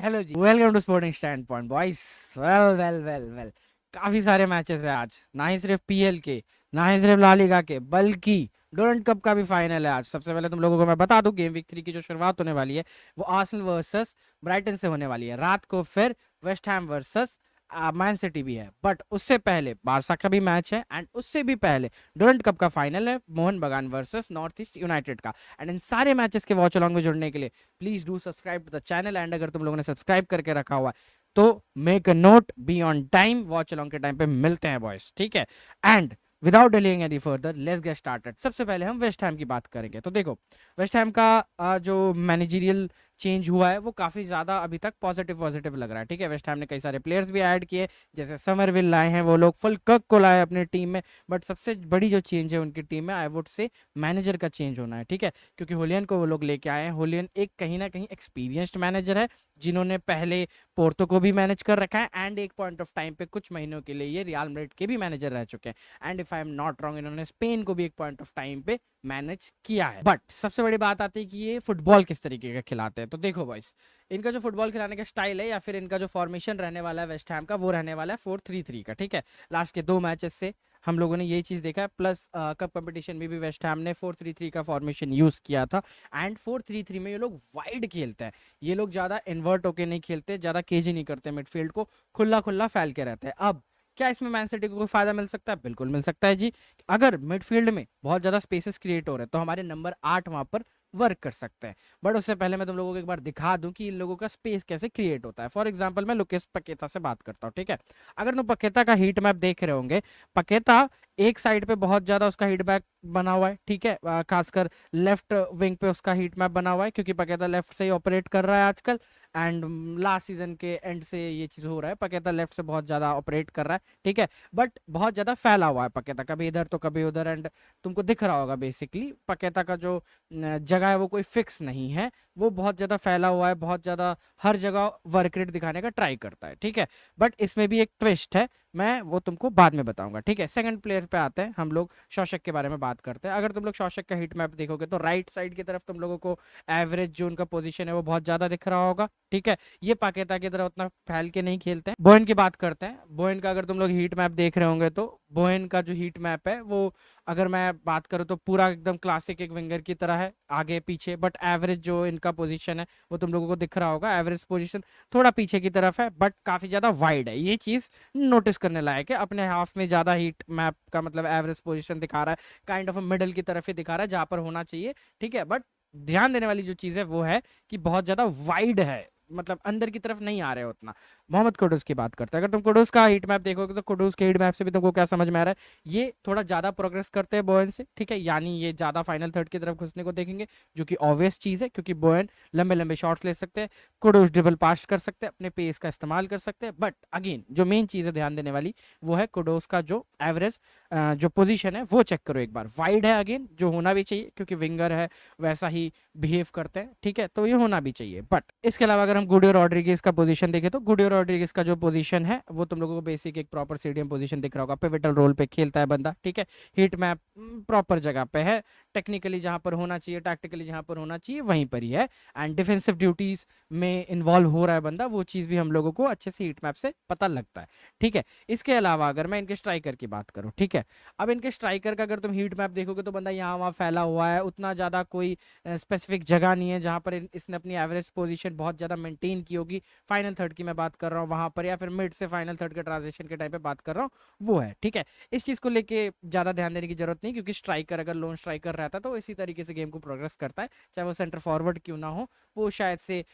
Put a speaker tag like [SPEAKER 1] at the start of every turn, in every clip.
[SPEAKER 1] Hello जी, welcome to sporting stand point boys. Well काफी सारे मैचेस है आज, ना ही सिर्फ पीएल के, ना ही सिर्फ ला लीगा के, बल्कि डोरंट कप का भी फाइनल है आज। सबसे पहले तुम लोगों को मैं बता दूं, गेम वीक 3 की जो शुरुआत होने वाली है वो आर्सेनल वर्सेस ब्राइटन से होने वाली है। रात को फिर West Ham versus man city भी है, बट उससे पहले बारसा का भी मैच है, एंड उससे भी पहले डोरंट कप का फाइनल है, Mohun Bagan versus north east united का। एंड इन सारे मैचेस के वॉच अलॉन्ग में जुड़ने के लिए please do subscribe to the channel. And अगर तुम लोगों ने सब्सक्राइब करके रखा हुआ है तो make a note, be on time, watch along के टाइम पे मिलते हैं बॉयज, ठीक है। And without delaying any further, let's get started. सबसे पहले हम वेस्ट हैम की बात करेंगे। तो देखो, वेस्ट हैम का जो मैनेजरियल चेंज हुआ है वो काफ़ी ज़्यादा अभी तक पॉजिटिव लग रहा है, ठीक है। वेस्ट हैम ने कई सारे प्लेयर्स भी ऐड किए, जैसे समरविल लाए हैं वो लोग, फुल कक को लाए अपनी टीम में। बट सबसे बड़ी जो चेंज है उनकी टीम में, आई वुड से मैनेजर का चेंज होना है, ठीक है। क्योंकि होलियन को वो लोग लेके आए हैं। होलियन एक कहीं ना कहीं एक्सपीरियंस्ड मैनेजर है, जिन्होंने पहले पोर्तो को भी मैनेज कर रखा है, एंड एक पॉइंट ऑफ टाइम पे कुछ महीनों के लिए ये रियल मैड्रिड के भी मैनेजर रह चुके हैं। And if I am not wrong, इन्होंने स्पेन को भी एक पॉइंट ऑफ टाइम पे मैनेज किया है। बट सबसे बड़ी बात आती है कि ये फुटबॉल किस तरीके का खिलाते हैं। तो देखो बॉयस, इनका जो फुटबॉल खिलाने का स्टाइल है, या फिर इनका जो फॉर्मेशन रहने वाला है वेस्ट हैम का, वो रहने वाला है 4-3-3 का, ठीक है। लास्ट के 2 मैचेस से हम लोगों ने यही चीज़ देखा है, प्लस कप कंपटीशन में भी वेस्ट हैम ने 4-3-3 का फॉर्मेशन यूज़ किया था। एंड 4-3-3 में ये लोग वाइड खेलते हैं, ये लोग ज़्यादा इन्वर्ट होके नहीं खेलते, ज़्यादा केजी नहीं करते, मिडफील्ड को खुला खुला फैल के रहते हैं। अब क्या इसमें मैन सिटी को कोई फायदा मिल सकता है? बिल्कुल मिल सकता है जी। अगर मिडफील्ड में बहुत ज़्यादा स्पेसेस क्रिएट हो रहे हैं तो हमारे नंबर 8 वहाँ पर वर्क कर सकते हैं। बट उससे पहले मैं तुम लोगों को एक बार दिखा दूं कि इन लोगों का स्पेस कैसे क्रिएट होता है। फॉर एग्जांपल मैं लुकेस पकेता से बात करता हूँ, ठीक है। अगर तुम पकेता का हीट मैप देख रहे होंगे, पकेता एक साइड पे बहुत ज्यादा उसका हीट मैप बना हुआ है, ठीक है। खासकर लेफ्ट विंग पे उसका हीट मैप बना हुआ है, क्योंकि पकेता लेफ्ट से ही ऑपरेट कर रहा है आजकल। एंड लास्ट सीजन के एंड से ये चीज हो रहा है, पकेता लेफ्ट से बहुत ज्यादा ऑपरेट कर रहा है, ठीक है। बट बहुत ज्यादा फैला हुआ है पकेता, कभी इधर तो कभी उधर। एंड तुमको दिख रहा होगा बेसिकली पकेता का जो जगह है वो कोई फिक्स नहीं है, वो बहुत ज़्यादा फैला हुआ है, बहुत ज़्यादा हर जगह वर्क रेट दिखाने का ट्राई करता है, ठीक है। बट इसमें भी एक ट्विस्ट है, मैं वो तुमको बाद में बताऊंगा, ठीक है। सेकंड प्लेयर पे आते हैं, हम लोग शौशक के बारे में बात करते हैं। अगर तुम लोग शौशक का हिट मैप देखोगे तो राइट साइड की तरफ तुम लोगों को एवरेज जो उनका पोजीशन है वो बहुत ज़्यादा दिख रहा होगा, ठीक है। ये पाकेता की तरह उतना फैल के नहीं खेलते हैं। बोयन की बात करते हैं। बोयन का अगर तुम लोग हीट मैप देख रहे होंगे तो बोयन का जो हीट मैप है वो, अगर मैं बात करूँ तो पूरा एकदम क्लासिक एक विंगर की तरह है, आगे पीछे। बट एवरेज जो इनका पोजीशन है वो तुम लोगों को दिख रहा होगा, एवरेज पोजीशन थोड़ा पीछे की तरफ है, बट काफ़ी ज़्यादा वाइड है। ये चीज़ नोटिस करने लायक है। अपने हाफ में ज़्यादा हीट मैप का मतलब एवरेज पोजीशन दिखा रहा है, काइंड ऑफ मिडल की तरफ ही दिखा रहा है जहाँ पर होना चाहिए, ठीक है। बट ध्यान देने वाली जो चीज़ है वो है कि बहुत ज़्यादा वाइड है, मतलब अंदर की तरफ नहीं आ रहे उतना। मोहम्मद कुडूस की बात करते हैं। अगर तुम कुडूस का हीट मैप देखोगे तो कुडूस के हीट मैप से भी तुमको क्या समझ में आ रहा है, ये थोड़ा ज़्यादा प्रोग्रेस करते हैं बोयन से, ठीक है। यानी ये ज़्यादा फाइनल थर्ड की तरफ घुसने को देखेंगे, जो कि ऑब्वियस चीज़ है, क्योंकि बोयन लंबे लंबे शॉट्स ले सकते हैं, कुडूस ड्रिबल पास कर सकते हैं, अपने पेस का इस्तेमाल कर सकते हैं। बट अगेन जो मेन चीज़ है ध्यान देने वाली वो है कुडूस का जो एवरेज जो पोजीशन है वो चेक करो एक बार। वाइड है अगेन, जो होना भी चाहिए, क्योंकि विंगर है वैसा ही बिहेव करते हैं, ठीक है, तो ये होना भी चाहिए। बट इसके अलावा अगर हम गुडियो रॉड्रिगेज का पोजीशन देखें तो गुडियो रॉड्रिगेज का जो पोजीशन है वो तुम लोगों को बेसिक एक प्रॉपर सीडीएम पोजीशन दिख रहा होगा, पिवटल रोल पे खेलता है बंदा, ठीक है। हीट मैप प्रॉपर जगह पे है, टेक्निकली जहां पर होना चाहिए, टैक्टिकली जहां पर होना चाहिए वहीं पर ही है। एंड डिफेंसिव ड्यूटीज में इन्वॉल्व हो रहा है बंदा, वो चीज़ भी हम लोगों को अच्छे से हीट मैप से पता लगता है, ठीक है। इसके अलावा अगर मैं इनके स्ट्राइकर की बात करूँ, ठीक है, अब इनके स्ट्राइकर का अगर तुम हीट मैप देखोगे तो बंदा यहाँ वहाँ फैला हुआ है, उतना ज़्यादा कोई स्पेसिफिक जगह नहीं है जहाँ पर इसने अपनी एवरेज पोजीशन बहुत ज़्यादा मेंटेन की होगी। फाइनल थर्ड की मैं बात कर रहा हूँ वहाँ पर, या फिर मिड से फाइनल थर्ड के ट्रांजिशन के टाइम पे बात कर रहा हूँ, वो है, ठीक है। इस चीज़ को लेके ज़्यादा ध्यान देने की जरूरत नहीं, क्योंकि स्ट्राइकर अगर लोन स्ट्राइकर रहता है तो इसी तरीके से गेम को प्रोग्रेस करता है, चाहे वो सेंटर फॉरवर्ड क्यों ना हो, वो शायद से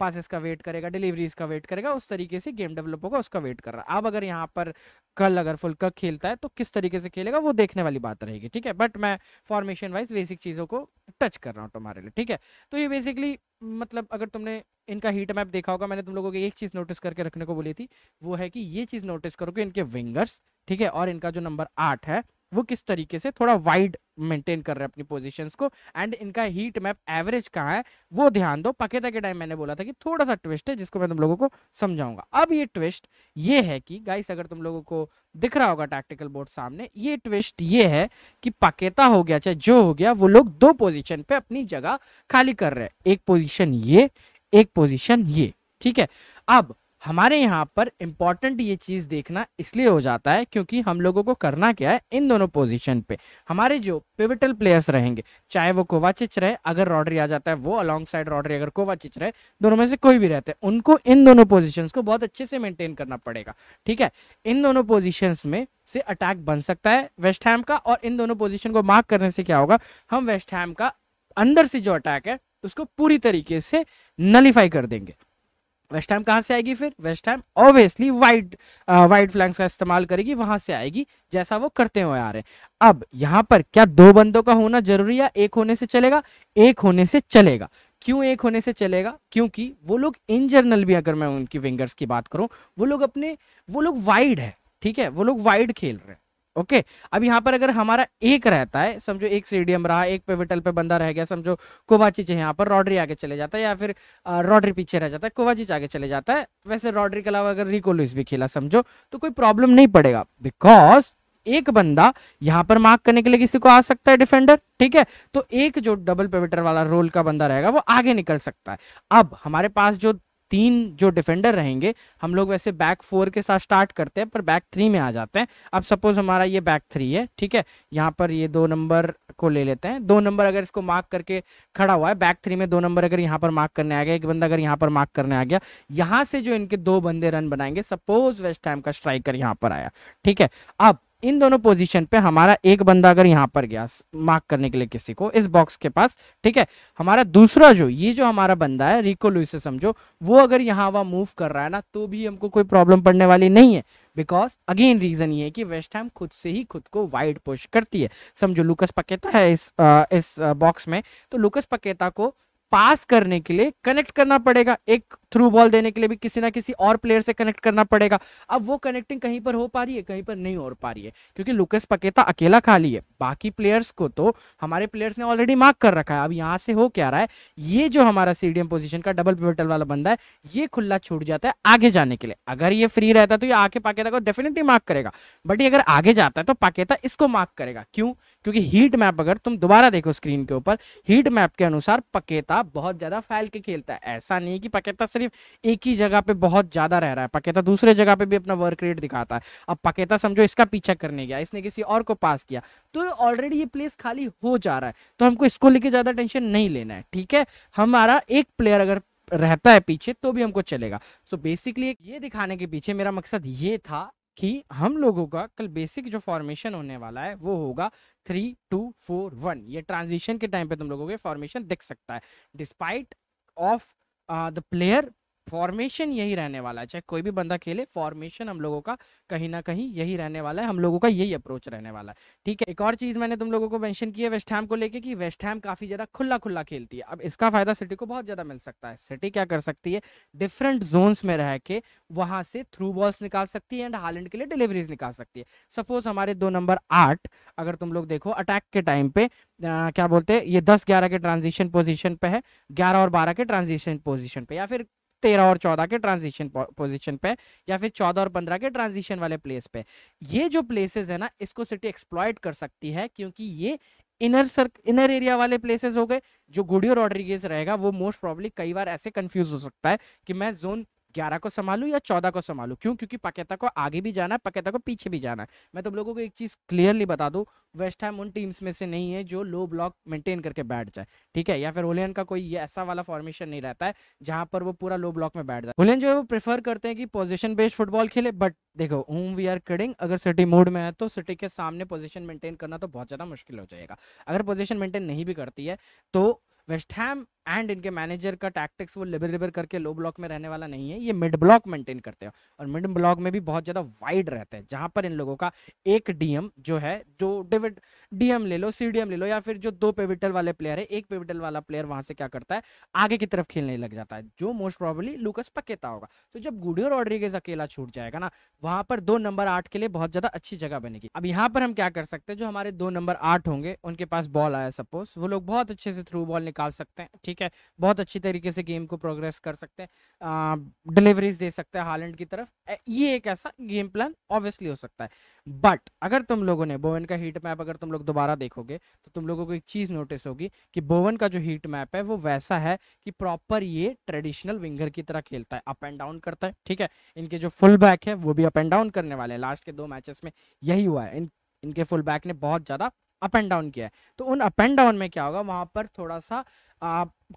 [SPEAKER 1] पासेस का वेट करेगा, डिलीवरीज का वेट करेगा, उस तरीके से गेम डेवलप होगा, उसका वेट कर रहा है। अब अगर यहाँ पर कल अगर फुल कक खेलता है तो किस तरीके से खेलेगा वो देखने वाली बात रहेगी, ठीक है। बट मैं फॉर्मेशन वाइज बेसिक चीज़ों को टच कर रहा हूँ तुम्हारे लिए, ठीक है। तो ये बेसिकली मतलब अगर तुमने इनका हीट मैप देखा होगा, मैंने तुम लोगों को एक चीज़ नोटिस करके रखने को बोली थी, वो है कि ये चीज़ नोटिस करो कि इनके विंगर्स, ठीक है, और इनका जो नंबर 8 है वो किस तरीके से थोड़ा वाइड मेंटेन कर रहे हैं अपनी पोजीशंस को। एंड इनका हीट मैप एवरेज कहाँ है वो ध्यान दो। पकेता के टाइम मैंने बोला था कि थोड़ा सा ट्विस्ट है जिसको मैं तुम लोगों को समझाऊंगा। अब ये ट्विस्ट ये है कि गाइस, अगर तुम लोगों को दिख रहा होगा टैक्टिकल बोर्ड सामने, ये ट्विस्ट ये है कि पकेता हो गया चाहे जो हो गया, वो लोग 2 पोजीशन पे अपनी जगह खाली कर रहे हैं, एक पोजीशन ये, एक पोजीशन ये, ठीक है। अब हमारे यहाँ पर इंपॉर्टेंट ये चीज देखना इसलिए हो जाता है क्योंकि हम लोगों को करना क्या है, इन दोनों पोजीशन पे हमारे जो पिवटल प्लेयर्स रहेंगे, चाहे वो कोवाचिच रहे, अगर रॉड्री आ जाता है वो अलॉन्ग साइड रॉड्री, अगर कोवाचिच रहे, दोनों में से कोई भी रहते हैं, उनको इन दोनों पोजीशंस को बहुत अच्छे से मेंटेन करना पड़ेगा। ठीक है, इन दोनों पोजीशंस में से अटैक बन सकता है वेस्ट हैम का, और इन दोनों पोजीशन को मार्क करने से क्या होगा, हम वेस्ट हैम का अंदर से जो अटैक है उसको पूरी तरीके से नलीफाई कर देंगे। वेस्ट हैम कहां से आएगी फिर, West Ham obviously wide flanks का इस्तेमाल करेगी, वहां से आएगी जैसा वो करते हुए आ रहे हैं। अब यहां पर क्या दो बंदों का होना जरूरी है, एक होने से चलेगा, एक होने से चलेगा। क्यों एक होने से चलेगा, क्योंकि वो लोग इन जनरल भी, अगर मैं उनकी विंगर्स की बात करूं, वो लोग वाइड है, ठीक है, वो लोग वाइड खेल रहे हैं। ओके, अब यहाँ पर अगर हमारा एक रहता है, समझो एक सीडीएम रहा, एक पिवटल पे बंदा रह गया, समझो कोवाचिच है यहाँ पर, रॉड्री आगे चले जाता है, या फिर रॉड्री पीछे रह जाता है, कोवाचिच आगे चले जाता है। वैसे रॉड्री के अलावा अगर रिको लुइस भी खेला समझो, तो कोई प्रॉब्लम नहीं पड़ेगा, बिकॉज एक बंदा यहाँ पर मार्क करने के लिए किसी को आ सकता है, डिफेंडर, ठीक है, तो एक जो डबल पिवटर वाला रोल का बंदा रहेगा वो आगे निकल सकता है। अब हमारे पास जो तीन जो डिफेंडर रहेंगे, हम लोग वैसे बैक 4 के साथ स्टार्ट करते हैं, पर बैक 3 में आ जाते हैं। अब सपोज हमारा ये बैक 3 है, ठीक है, यहाँ पर ये 2 नंबर को ले लेते हैं। 2 नंबर अगर इसको मार्क करके खड़ा हुआ है, बैक 3 में 2 नंबर अगर यहाँ पर मार्क करने आ गया, एक बंदा अगर यहाँ पर मार्क करने आ गया, यहाँ से जो इनके 2 बंदे रन बनाएंगे, सपोज वेस्ट हैम का स्ट्राइकर यहाँ पर आया, ठीक है, अब इन दोनों पोजीशन पे हमारा एक बंदा अगर यहाँ पर गया मार्क करने के लिए किसी को इस बॉक्स के पास, ठीक है, हमारा दूसरा जो हमारा बंदा है रिको लुइस से समझो, वो अगर यहाँ वहां मूव कर रहा है ना, तो भी हमको कोई प्रॉब्लम पड़ने वाली नहीं है, बिकॉज अगेन रीजन ये है कि वेस्ट हैम खुद से ही खुद को वाइड पुश करती है। समझो लुकस पकेता है इस बॉक्स में, तो लुकस पकेता को पास करने के लिए कनेक्ट करना पड़ेगा, एक थ्रू बॉल देने के लिए भी किसी ना किसी और प्लेयर से कनेक्ट करना पड़ेगा। अब वो कनेक्टिंग कहीं पर हो पा रही है, कहीं पर नहीं हो पा रही है, क्योंकि लुकस पकेता अकेला खाली है, बाकी प्लेयर्स को तो हमारे प्लेयर्स ने ऑलरेडी मार्क कर रखा है। अब यहाँ से हो क्या रहा है, ये जो हमारा सीडीएम पोजीशन का डबल पिवटल वाला बंदा है, ये खुला छूट जाता है आगे जाने के लिए। अगर ये फ्री रहता है तो ये आके पाकेता को डेफिनेटली मार्क करेगा, बट ये अगर आगे जाता है तो पाकेता इसको मार्क करेगा। क्यों, क्योंकि हीट मैप अगर तुम दोबारा देखो स्क्रीन के ऊपर, हीट मैप के अनुसार पकेता बहुत ज्यादा फैल के खेलता है। ऐसा नहीं कि पकेता सिर्फ एक ही जगह पे बहुत ज्यादा रह रहा है, पकेता दूसरे जगह पे भी अपना वर्क रेट दिखाता है। अब पकेता समझो इसका पीछा करने गया, इसने किसी और को पास किया, तो ऑलरेडी ये प्लेस खाली हो जा रहा है, तो हमको इसको लेके ज्यादा टेंशन नहीं लेना है, ठीक है। हमारा एक प्लेयर अगर रहता है पीछे तो भी हमको चलेगा। सो बेसिकली ये दिखाने के पीछे मेरा मकसद ये था कि हम लोगों का कल बेसिक जो फॉर्मेशन होने वाला है वो होगा 3-2-4-1। ये ट्रांजिशन के टाइम पे तुम लोगों को फॉर्मेशन दिख सकता है, despite of the player, formation यही रहने वाला है। चाहे कोई भी बंदा खेले, फॉर्मेशन हम लोगों का कहीं ना कहीं यही रहने वाला है, हम लोगों का यही अप्रोच रहने वाला है, ठीक है। एक और चीज मैंने तुम लोगों को मेंशन की है वेस्ट हैम को लेके कि वेस्ट हैम काफी ज्यादा खुला खुला खेलती है। अब इसका फायदा सिटी को बहुत ज्यादा मिल सकता है। सिटी क्या कर सकती है, डिफरेंट जोन्स में रह के वहां से थ्रू बॉल्स निकाल सकती है एंड हालैंड के लिए डिलीवरीज निकाल सकती है। सपोज हमारे 2 नंबर 8 अगर तुम लोग देखो अटैक के टाइम पे क्या बोलते हैं, ये 10-11 के ट्रांजिशन पोजीशन पे है, 11 और 12 के ट्रांजिशन पोजीशन पे, या फिर 13 और 14 के ट्रांजिशन पोजीशन पे, या फिर 14 और 15 के ट्रांजिशन वाले प्लेस पे। ये जो प्लेसेस है ना, इसको सिटी एक्सप्लॉइट कर सकती है, क्योंकि ये इनर एरिया वाले प्लेसेस हो गए। जो गुडियो रॉड्रिगेज रहेगा वो मोस्ट प्रॉब्ली कई बार ऐसे कंफ्यूज हो सकता है कि मैं जोन 11 को संभालू या 14 को संभालू। क्यों, क्योंकि पकेता को आगे भी जाना है, पकेता को पीछे भी जाना है। मैं तुम लोगों को एक चीज क्लियरली बता दूं, वेस्ट हैम उन टीम्स में से नहीं है जो लो ब्लॉक मेंटेन करके बैठ जाए, ठीक है, या फिर होलियन का कोई ये ऐसा वाला फॉर्मेशन नहीं रहता है जहां पर वो पूरा लो ब्लॉक में बैठ जाए। होलियन जो है वो प्रेफर करते हैं कि पोजीशन बेस्ड फुटबॉल खेले, बट देखो होम वी आर किडिंग, अगर सिटी मूड में है तो सिटी के सामने पोजीशन मेंटेन करना तो बहुत ज्यादा मुश्किल हो जाएगा। अगर पोजीशन मेंटेन नहीं भी करती है तो वेस्ट हैम एंड इनके मैनेजर का टैक्टिक्स वो लिबर करके लो ब्लॉक में रहने वाला नहीं है, ये मिड ब्लॉक मेंटेन करते हैं, और मिड ब्लॉक में भी बहुत ज्यादा वाइड रहते हैं, जहां पर इन लोगों का एक डीएम जो है, जो डीएम ले लो, सीडीएम ले लो, या फिर जो 2 पिवटल वाले प्लेयर है, एक पिवटल वाला प्लेयर वहां से क्या करता है, आगे की तरफ खेलने लग जाता है, जो मोस्ट प्रोबेबली लुकस पकेता होगा। तो जब गुडियो रॉड्रिगेज अकेला छूट जाएगा ना, वहां पर 2 नंबर 8 के लिए बहुत ज्यादा अच्छी जगह बनेगी। अब यहाँ पर हम क्या कर सकते हैं, जो हमारे 2 नंबर 8 होंगे उनके पास बॉल आया सपोज, वो लोग बहुत अच्छे से थ्रू बॉल निकाल सकते हैं, ठीक है, बहुत अच्छी तरीके से गेम को प्रोग्रेस कर सकते हैं, डिलीवरीज दे सकते हैं हालैंड की तरफ। ये एक ऐसा गेम प्लान ऑब्वियसली हो सकता है। बट अगर तुम लोगों ने बोवन का हीट मैप अगर तुम लोग दोबारा देखोगे तो तुम लोगों को एक चीज़ नोटिस होगी कि बोवन का जो हीट मैप है वो वैसा है कि प्रॉपर ये ट्रेडिशनल विंगर की तरह खेलता है, अप एंड डाउन करता है, ठीक है। इनके जो फुल बैक है वो भी अप एंड डाउन करने वाले हैं, लास्ट के 2 मैचेस में यही हुआ है। इनके फुल बैक ने बहुत ज़्यादा अप एंड डाउन किया है। तो उन अप एंड डाउन में क्या होगा, वहां पर थोड़ा सा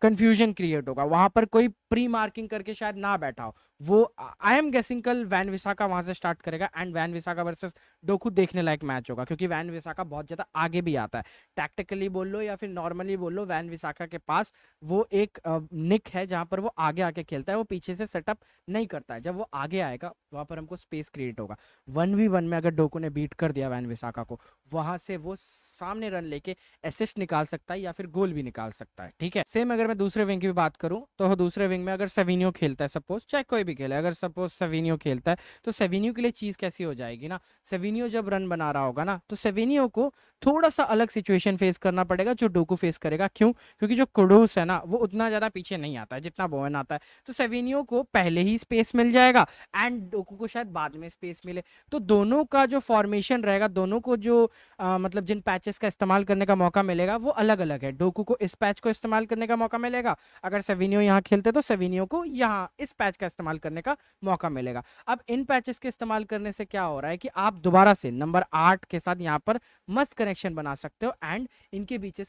[SPEAKER 1] कंफ्यूजन क्रिएट होगा, वहां पर कोई प्री मार्किंग करके शायद ना बैठा हो। वो आई एम गेसिंग कल वैन विसाका वहां से स्टार्ट करेगा and when Visaka versus Docu देखने लायक मैच होगा, क्योंकि वैन विसाका बहुत ज्यादा आगे भी आता है। टैक्टिकली बोल लो या फिर नॉर्मली बोल लो, वैन विसाका के पास वो एक निक है जहां पर वो आगे आके खेलता है, वो पीछे से सेटअप नहीं करता है। जब वो आगे आएगा वहां पर हमको स्पेस क्रिएट होगा। 1v1 में अगर डोकू ने बीट कर दिया वैन विसाका को, वहां से वो सामने रन लेके असिस्ट निकाल सकता है या फिर गोल भी निकाल सकता है, ठीक है। सेम अगर मैं दूसरे विंग की भी बात करूं तो दूसरे विंग में अगर सेविनियो खेलता है, सपोज चाहे कोई भी खेले, अगर सपोज सेविनियो खेलता है तो सेविनियो के लिए चीज कैसी हो जाएगी ना, सेविनियो जब रन बना रहा होगा ना तो सेविनियो को थोड़ा सा अलग सिचुएशन फेस करना पड़ेगा जो डोकू फेस करेगा। क्यों? क्योंकि जो कुडूस है ना वो उतना ज्यादा पीछे नहीं आता है जितना बोवन आता है, तो सेविनियो को पहले ही स्पेस मिल जाएगा एंड डोकू को शायद बाद में स्पेस मिले। तो दोनों का जो फॉर्मेशन रहेगा, दोनों को जो मतलब जिन पैचेस का इस्तेमाल करने का मौका मिलेगा वो अलग अलग है। डोकू को इस पैच को इस्तेमाल करने का मौका मिलेगा, अगर सेविनियो यहाँ खेलते तो सेविनियो को यहाँ इस पैच का इस्तेमाल करने का मौका मिलेगा। अब इन पैचेस के इस्तेमाल करने से क्या हो रहा है कि आप दोबारा से नंबर 8 के साथ यहाँ पर मस्त कनेक्शन बना सकते हो एंड इनके बीच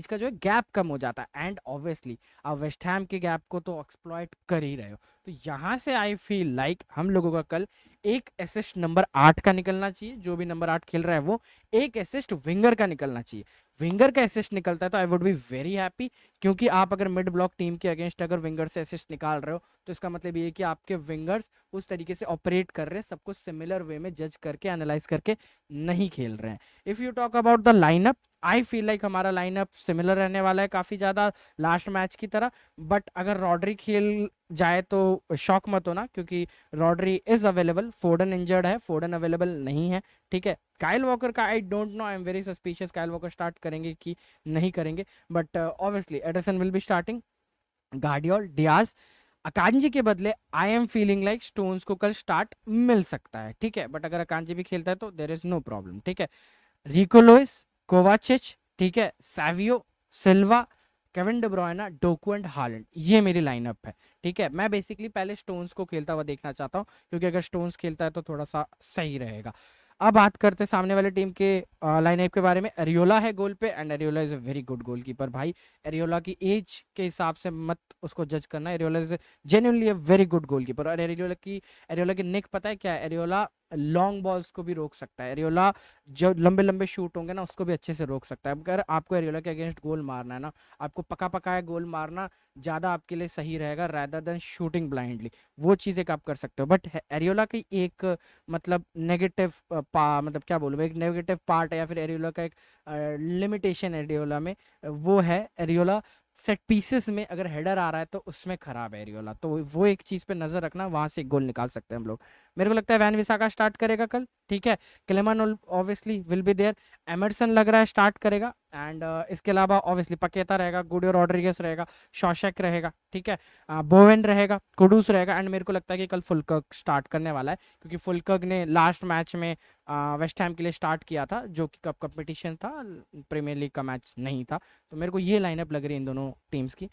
[SPEAKER 1] का जो है गैप कम हो जाता है। एंड ऑब्वियसली आप वेस्ट हैम के गैप को तो एक्सप्लॉइट कर ही रहे हो, तो यहाँ से आई फील लाइक हम लोगों का कल एक असिस्ट नंबर 8 का निकलना चाहिए। जो भी नंबर 8 खेल रहा है वो एक असिस्ट विंगर का निकलना चाहिए। विंगर का असिस्ट निकलता है तो I would be very happy, क्योंकि आप अगर मिड ब्लॉक टीम के अगेंस्ट अगर विंगर से असिस्ट निकाल रहे हो तो इसका मतलब ये है कि आपके विंगर्स उस तरीके से ऑपरेट कर रहे हैं, सबको सिमिलर वे में जज करके एनालाइज करके नहीं खेल रहे हैं। If you talk about the lineup, I feel like हमारा लाइनअप सिमिलर रहने वाला है काफ़ी ज़्यादा लास्ट मैच की तरह। बट अगर रॉड्री खेल जाए तो शॉक मत होना, क्योंकि रॉड्री इज अवेलेबल, फोर्डन इंजर्ड है, फोर्डन अवेलेबल नहीं है, ठीक है। काइल वॉकर का I don't know, I am very suspicious Kyle Walker start करेंगे कि नहीं करेंगे, but obviously Ederson will be starting. Gvardiol, Dias, Akanji के बदले I am feeling like Stones को कल स्टार्ट मिल सकता है, ठीक है। बट अगर अकांजी भी खेलता है तो देयर इज नो प्रॉब्लम, ठीक है। रिको लुइस, कोवाचिच, ठीक है, Savio, Silva, Kevin De Bruyne, Doku and Haaland, ये मेरी लाइनअप है, ठीक है। मैं बेसिकली पहले स्टोन्स को खेलता हुआ देखना चाहता हूँ, क्योंकि अगर स्टोन्स खेलता है तो थोड़ा सा सही रहेगा। अब बात करते हैं सामने वाले टीम के लाइनअप के बारे में। एरियोला है गोल पे and areola is a very good goalkeeper भाई। एरियोला की एज के हिसाब से मत उसको जज करना, areola is genuinely a very good goalkeeper. और एरियोला की निक पता है क्या है? एरियोला लॉन्ग बॉल्स को भी रोक सकता है, एरियोला जो लंबे लंबे शूट होंगे ना उसको भी अच्छे से रोक सकता है। अगर आपको एरियोला के अगेंस्ट गोल मारना है ना, आपको पका पकाया गोल मारना ज़्यादा आपके लिए सही रहेगा रादर देन शूटिंग ब्लाइंडली, वो चीज़ एक आप कर सकते हो। बट एरियोला की एक मतलब नेगेटिव मतलब क्या बोलूँ, एक नेगेटिव पार्ट है या फिर एरियोला का एक लिमिटेशन एरियोला में, वो है एरियोला सेट पीसेस में अगर हेडर आ रहा है तो उसमें खराब है एरियोला, तो वो एक चीज़ पे नज़र रखना, वहाँ से एक गोल निकाल सकते हैं हम लोग। मेरे को लगता है वैन विसाका स्टार्ट करेगा कल, ठीक है। Clement obviously will be there, Emerson लग रहा है स्टार्ट करेगा एंड इसके अलावा ऑब्वियसली पकेता रहेगा, गुडियो रॉड्रिगेस रहेगा, शॉशेक रहेगा, ठीक है, बोवेन रहेगा, कुडूस रहेगा एंड मेरे को लगता है कि कल फुलकर्क स्टार्ट करने वाला है, क्योंकि फुलकर्क ने लास्ट मैच में वेस्ट हैम के लिए स्टार्ट किया था, जो कि कप कंपटीशन था, प्रीमियर लीग का मैच नहीं था। तो मेरे को ये लाइनअप लग रही है इन दोनों टीम्स की।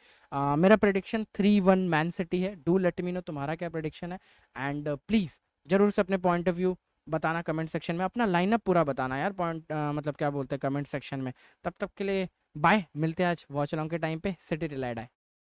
[SPEAKER 1] मेरा प्रेडिक्शन 3-1 मैन सिटी है। डू लेट मी नो तुम्हारा क्या प्रेडिक्शन है एंड प्लीज़ जरूर से अपने पॉइंट ऑफ व्यू बताना कमेंट सेक्शन में, अपना लाइनअप पूरा बताना यार, पॉइंट मतलब क्या बोलते हैं कमेंट सेक्शन में। तब तक के लिए बाय, मिलते हैं आज वॉच अलॉन्ग के टाइम पे। City till I die.